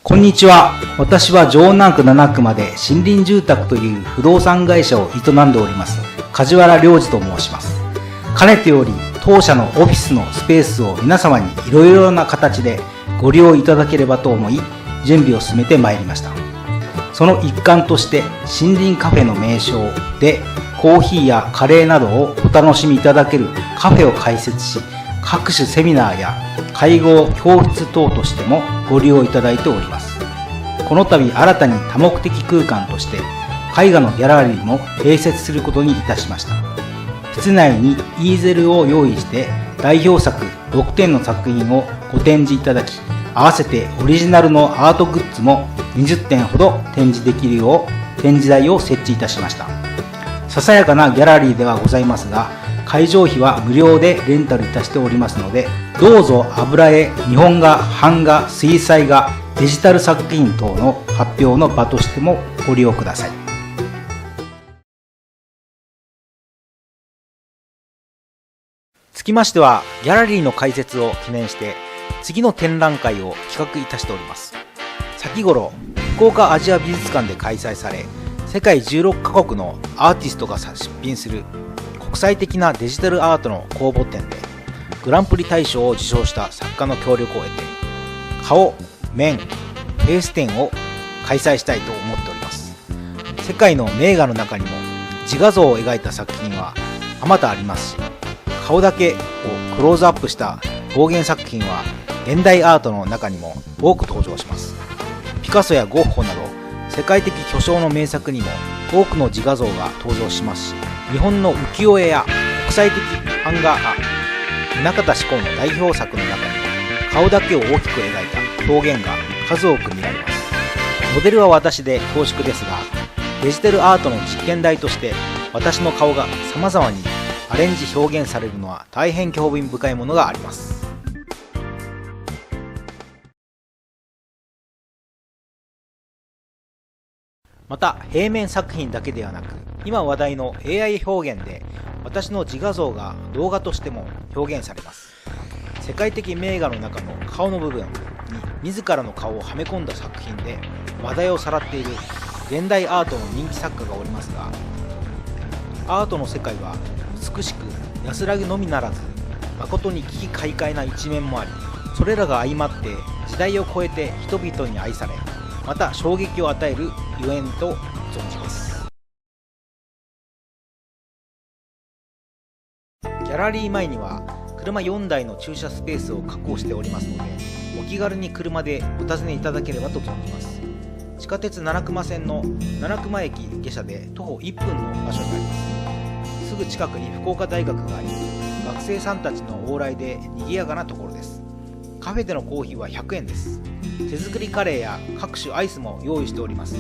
こんにちは。私は城南区7区まで森林住宅という不動産会社を営んでおります梶原良二と申します。かねてより当社のオフィスのスペースを皆様にいろいろな形でご利用いただければと思い準備を進めてまいりました。その一環として森林カフェの名称でコーヒーやカレーなどをお楽しみいただけるカフェを開設し、各種セミナーや会合教室等としてもご利用いただいております。この度新たに多目的空間として絵画のギャラリーも併設することにいたしました。室内にイーゼルを用意して代表作6点の作品をご展示いただき、合わせてオリジナルのアートグッズも20点ほど展示できるよう展示台を設置いたしました。ささやかなギャラリーではございますが、会場費は無料でレンタルいたしておりますので、どうぞ油絵、日本画、版画、水彩画、デジタル作品等の発表の場としてもご利用ください。つきましては、ギャラリーの開設を記念して次の展覧会を企画いたしております。先頃福岡アジア美術館で開催され、世界16カ国のアーティストが出品する国際的なデジタルアートの公募展でグランプリ大賞を受賞した作家の協力を得て、顔、面、フェイス展を開催したいと思っております。世界の名画の中にも自画像を描いた作品はあまたありますし、顔だけをクローズアップした表現作品は現代アートの中にも多く登場します。ピカソやゴッホなど世界的巨匠の名作にも多くの自画像が登場しますし、日本の浮世絵や国際的版画宗像志功の代表作の中にも顔だけを大きく描いた表現が数多く見られます。モデルは私で恐縮ですが、デジタルアートの実験台として私の顔が様々にアレンジ表現されるのは大変興味深いものがあります。また平面作品だけではなく、今話題の AI 表現で私の自画像が動画としても表現されます。世界的名画の中の顔の部分に自らの顔をはめ込んだ作品で話題をさらっている現代アートの人気作家がおりますが、アートの世界は美しく安らぎのみならず誠に奇々怪々な一面もあり、それらが相まって時代を超えて人々に愛され、また衝撃を与えるゆえんと存じます。ギャラリー前には車4台の駐車スペースを確保しておりますので、お気軽に車でお尋ねいただければと存じます。地下鉄七隈線の七隈駅下車で徒歩1分の場所にあります。すぐ近くに福岡大学があり、学生さんたちの往来で賑やかなところです。カフェでのコーヒーは100円です。手作りカレーや各種アイスも用意しております。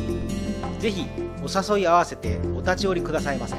ぜひお誘い合わせてお立ち寄りくださいませ。